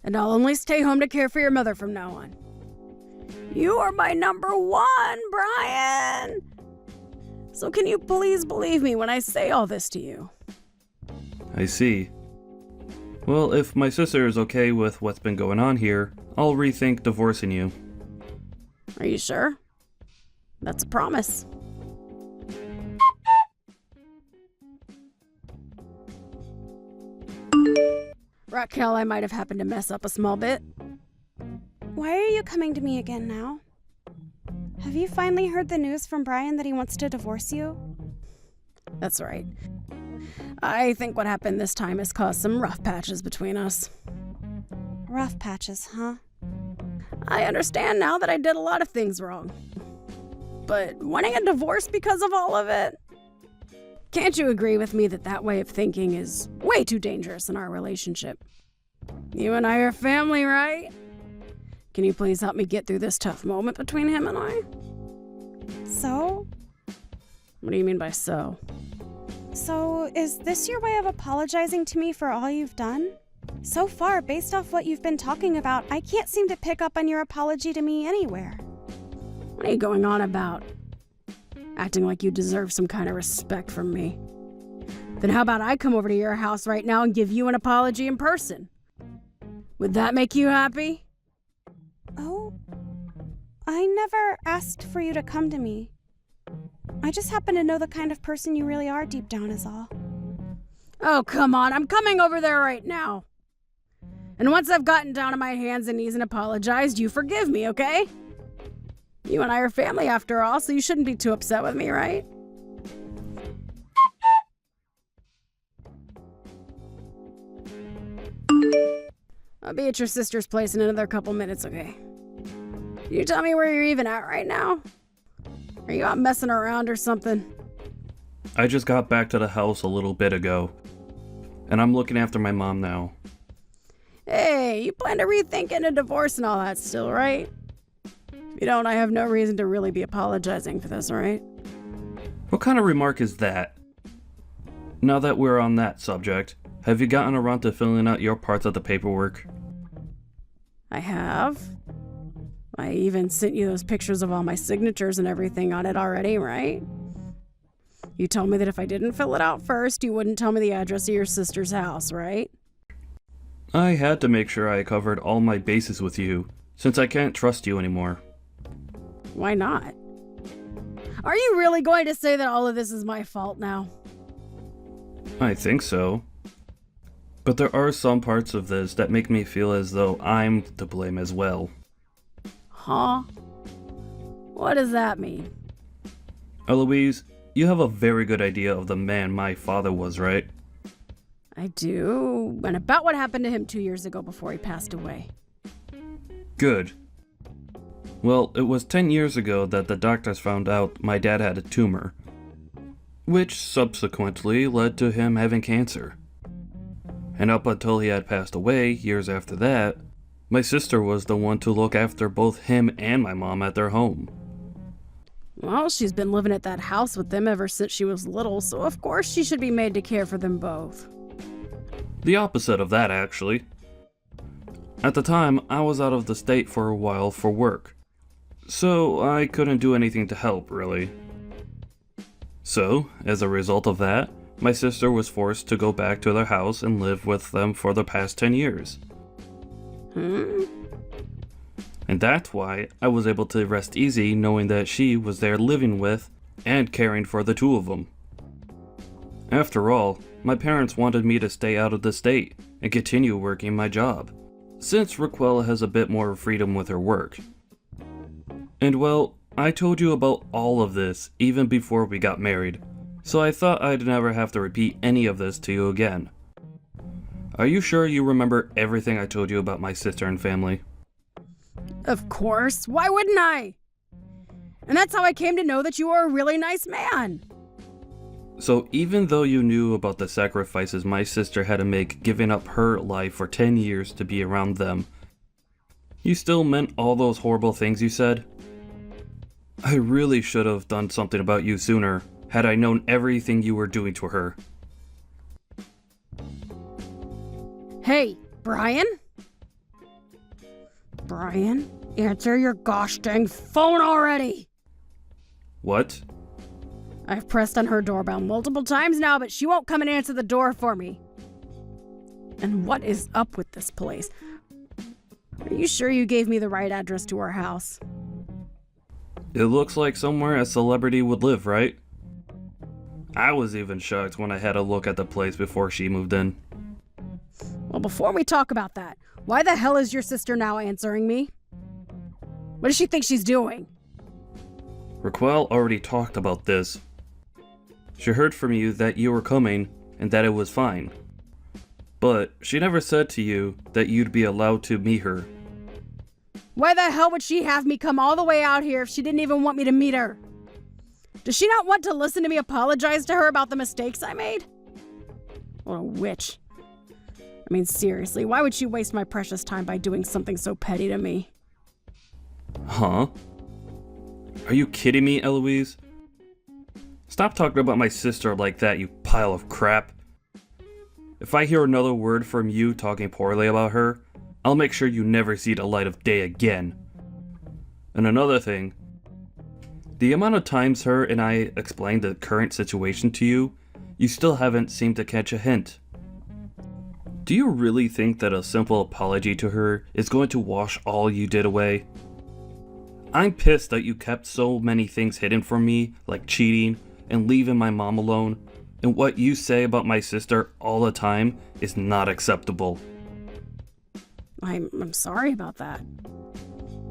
And I'll only stay home to care for your mother from now on. You are my number one, Brian! So can you please believe me when I say all this to you? I see. Well, if my sister is okay with what's been going on here, I'll rethink divorcing you. Are you sure? That's a promise. Raquel, I might have happened to mess up a small bit. Why are you coming to me again now? Have you finally heard the news from Brian that he wants to divorce you? That's right. I think what happened this time has caused some rough patches between us. Rough patches, huh? I understand now that I did a lot of things wrong. But wanting a divorce because of all of it? Can't you agree with me that that way of thinking is way too dangerous in our relationship? You and I are family, right? Can you please help me get through this tough moment between him and I? So? What do you mean by so? So, is this your way of apologizing to me for all you've done? So far, based off what you've been talking about, I can't seem to pick up on your apology to me anywhere. What are you going on about? Acting like you deserve some kind of respect from me. Then how about I come over to your house right now and give you an apology in person? Would that make you happy? Oh, I never asked for you to come to me. I just happen to know the kind of person you really are deep down is all. Oh, come on, I'm coming over there right now. And once I've gotten down on my hands and knees and apologized, you forgive me, okay? You and I are family after all, so you shouldn't be too upset with me, right? I'll be at your sister's place in another couple minutes, okay? Can you tell me where you're even at right now? Are you out messing around or something? I just got back to the house a little bit ago, and I'm looking after my mom now. Hey, you plan to rethink getting a divorce and all that still, right? If you don't, I have no reason to really be apologizing for this, right? What kind of remark is that? Now that we're on that subject, have you gotten around to filling out your parts of the paperwork? I have. I even sent you those pictures of all my signatures and everything on it already, right? You told me that if I didn't fill it out first, you wouldn't tell me the address of your sister's house, right? I had to make sure I covered all my bases with you, since I can't trust you anymore. Why not? Are you really going to say that all of this is my fault now? I think so. But there are some parts of this that make me feel as though I'm to blame as well. Huh? What does that mean? Eloise, you have a very good idea of the man my father was, right? I do, and about what happened to him 2 years ago before he passed away. Good. Well, it was 10 years ago that the doctors found out my dad had a tumor, which subsequently led to him having cancer. And up until he had passed away, years after that, my sister was the one to look after both him and my mom at their home. Well, she's been living at that house with them ever since she was little, so of course she should be made to care for them both. The opposite of that, actually. At the time, I was out of the state for a while for work, so I couldn't do anything to help, really. So, as a result of that, my sister was forced to go back to their house and live with them for the past 10 years. And that's why I was able to rest easy knowing that she was there living with and caring for the two of them. After all, my parents wanted me to stay out of the state and continue working my job, since Raquel has a bit more freedom with her work. And well, I told you about all of this even before we got married, so I thought I'd never have to repeat any of this to you again. Are you sure you remember everything I told you about my sister and family? Of course. Why wouldn't I? And that's how I came to know that you are a really nice man. So even though you knew about the sacrifices my sister had to make giving up her life for 10 years to be around them, you still meant all those horrible things you said? I really should have done something about you sooner, had I known everything you were doing to her. Hey, Brian? Brian, answer your gosh dang phone already! What? I've pressed on her doorbell multiple times now, but she won't come and answer the door for me. And what is up with this place? Are you sure you gave me the right address to her house? It looks like somewhere a celebrity would live, right? I was even shocked when I had a look at the place before she moved in. Well, before we talk about that, why the hell is your sister now answering me? What does she think she's doing? Raquel already talked about this. She heard from you that you were coming and that it was fine. But she never said to you that you'd be allowed to meet her. Why the hell would she have me come all the way out here if she didn't even want me to meet her? Does she not want to listen to me apologize to her about the mistakes I made? What a witch. I mean, seriously, why would she waste my precious time by doing something so petty to me? Huh? Are you kidding me, Eloise? Stop talking about my sister like that, you pile of crap. If I hear another word from you talking poorly about her, I'll make sure you never see the light of day again. And another thing, the amount of times her and I explained the current situation to you, you still haven't seemed to catch a hint. Do you really think that a simple apology to her is going to wash all you did away? I'm pissed that you kept so many things hidden from me, like cheating and leaving my mom alone, and what you say about my sister all the time is not acceptable. I'm sorry about that.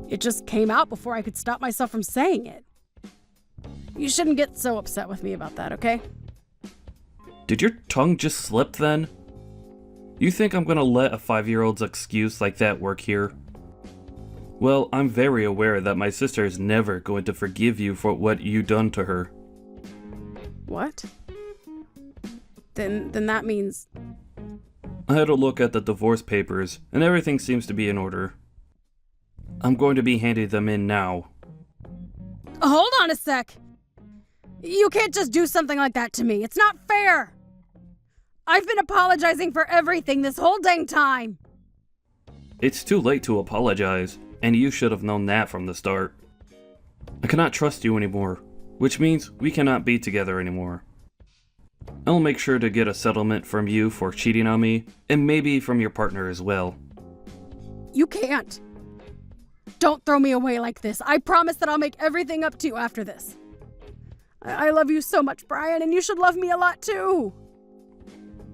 It just came out before I could stop myself from saying it. You shouldn't get so upset with me about that, okay? Did your tongue just slip then? You think I'm gonna let a 5-year-old's excuse like that work here? Well, I'm very aware that my sister is never going to forgive you for what you done to her. What? Then that means... I had a look at the divorce papers, and everything seems to be in order. I'm going to be handing them in now. Hold on a sec! You can't just do something like that to me. It's not fair! I've been apologizing for everything this whole dang time! It's too late to apologize, and you should have known that from the start. I cannot trust you anymore, which means we cannot be together anymore. I'll make sure to get a settlement from you for cheating on me, and maybe from your partner as well. You can't. Don't throw me away like this. I promise that I'll make everything up to you after this. I love you so much, Brian, and you should love me a lot too.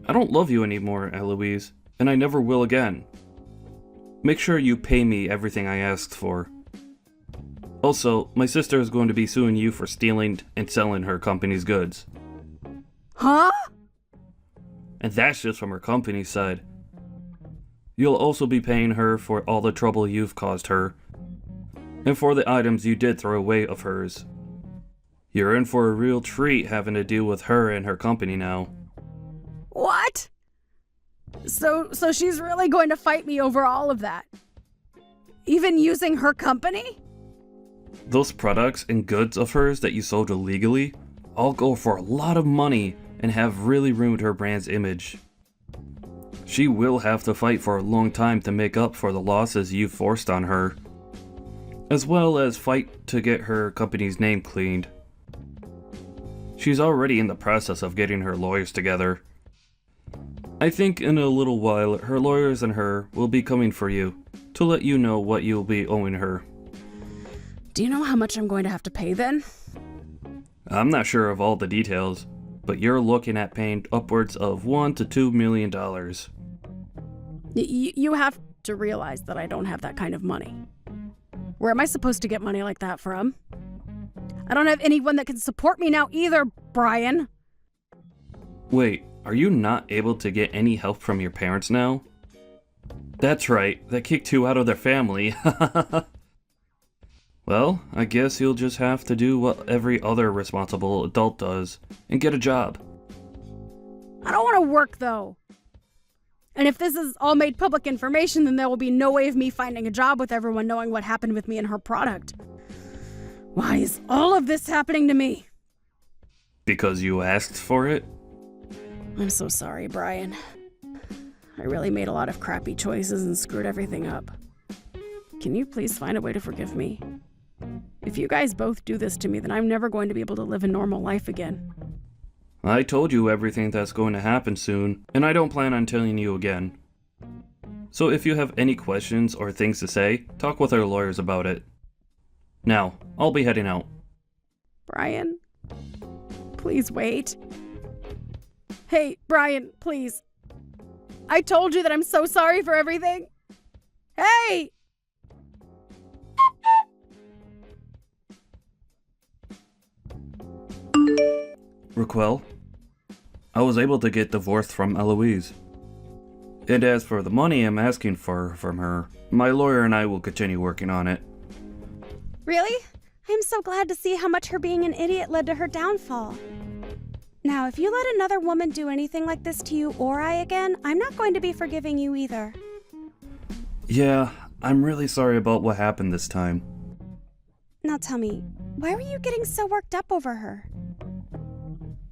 I don't love you anymore, Eloise, and I never will again. Make sure you pay me everything I asked for. Also, my sister is going to be suing you for stealing and selling her company's goods. Huh? And that's just from her company's side. You'll also be paying her for all the trouble you've caused her, and for the items you did throw away of hers. You're in for a real treat having to deal with her and her company now. What? So she's really going to fight me over all of that? Even using her company? Those products and goods of hers that you sold illegally all go for a lot of money and have really ruined her brand's image. She will have to fight for a long time to make up for the losses you've forced on her, as well as fight to get her company's name cleaned. She's already in the process of getting her lawyers together. I think in a little while, her lawyers and her will be coming for you to let you know what you'll be owing her. Do you know how much I'm going to have to pay then? I'm not sure of all the details, but you're looking at paying upwards of $1 to $2 million. You have to realize that I don't have that kind of money. Where am I supposed to get money like that from? I don't have anyone that can support me now either, Brian. Wait, are you not able to get any help from your parents now? That's right, they kicked you out of their family. Well, I guess you'll just have to do what every other responsible adult does and get a job. I don't want to work, though. And if this is all made public information, then there will be no way of me finding a job with everyone knowing what happened with me and her product. Why is all of this happening to me? Because you asked for it? I'm so sorry, Brian. I really made a lot of crappy choices and screwed everything up. Can you please find a way to forgive me? If you guys both do this to me, then I'm never going to be able to live a normal life again. I told you everything that's going to happen soon, and I don't plan on telling you again. So if you have any questions or things to say, talk with our lawyers about it. Now, I'll be heading out. Brian, please wait. Hey, Brian, please. I told you that I'm so sorry for everything. Hey! Raquel, I was able to get divorced from Eloise. And as for the money I'm asking for from her, my lawyer and I will continue working on it. Really? I'm so glad to see how much her being an idiot led to her downfall. Now, if you let another woman do anything like this to you or I again, I'm not going to be forgiving you either. Yeah, I'm really sorry about what happened this time. Now tell me, why were you getting so worked up over her?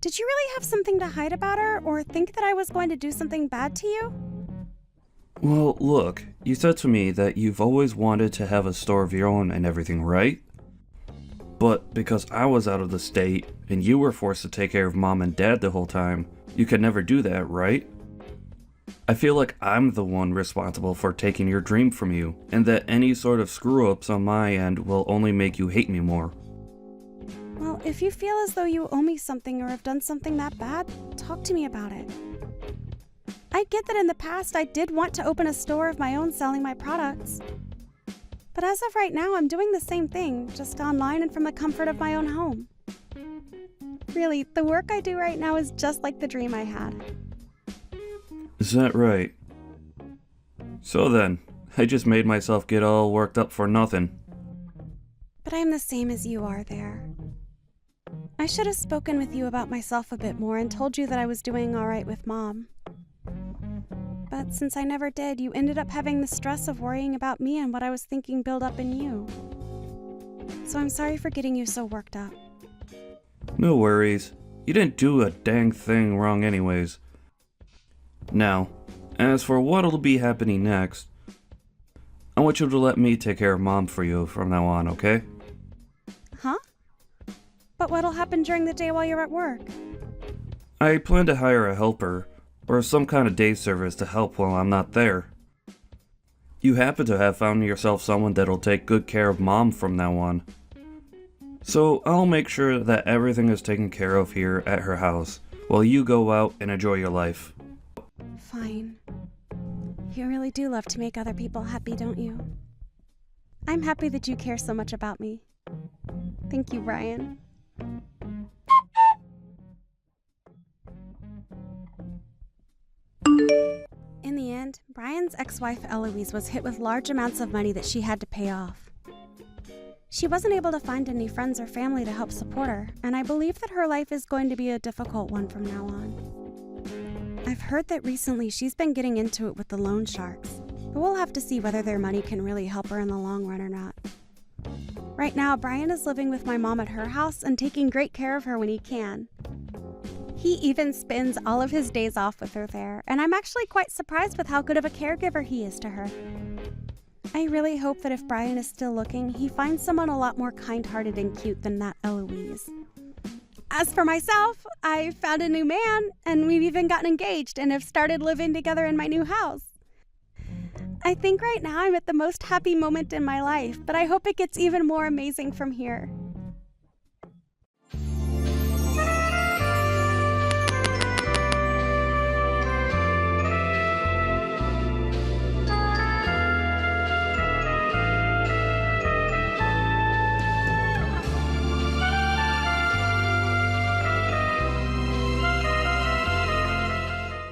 Did you really have something to hide about her, or think that I was going to do something bad to you? Well, look, you said to me that you've always wanted to have a store of your own and everything, right? But because I was out of the state, and you were forced to take care of Mom and Dad the whole time, you could never do that, right? I feel like I'm the one responsible for taking your dream from you, and that any sort of screw-ups on my end will only make you hate me more. Well, if you feel as though you owe me something or have done something that bad, talk to me about it. I get that in the past I did want to open a store of my own selling my products. But as of right now, I'm doing the same thing, just online and from the comfort of my own home. Really, the work I do right now is just like the dream I had. Is that right? So then, I just made myself get all worked up for nothing. But I'm the same as you are there. I should have spoken with you about myself a bit more and told you that I was doing all right with Mom. But since I never did, you ended up having the stress of worrying about me and what I was thinking build up in you. So I'm sorry for getting you so worked up. No worries. You didn't do a dang thing wrong anyways. Now, as for what'll be happening next, I want you to let me take care of Mom for you from now on, okay? Huh? But what'll happen during the day while you're at work? I plan to hire a helper, or some kind of day service to help while I'm not there. You happen to have found yourself someone that'll take good care of Mom from now on. So I'll make sure that everything is taken care of here at her house, while you go out and enjoy your life. Fine. You really do love to make other people happy, don't you? I'm happy that you care so much about me. Thank you, Brian. In the end, Brian's ex-wife Eloise was hit with large amounts of money that she had to pay off. She wasn't able to find any friends or family to help support her, and I believe that her life is going to be a difficult one from now on. I've heard that recently she's been getting into it with the loan sharks, but we'll have to see whether their money can really help her in the long run or not. Right now, Brian is living with my mom at her house and taking great care of her when he can. He even spends all of his days off with her there, and I'm actually quite surprised with how good of a caregiver he is to her. I really hope that if Brian is still looking, he finds someone a lot more kind-hearted and cute than that Eloise. As for myself, I found a new man, and we've even gotten engaged and have started living together in my new house. I think right now I'm at the most happy moment in my life, but I hope it gets even more amazing from here.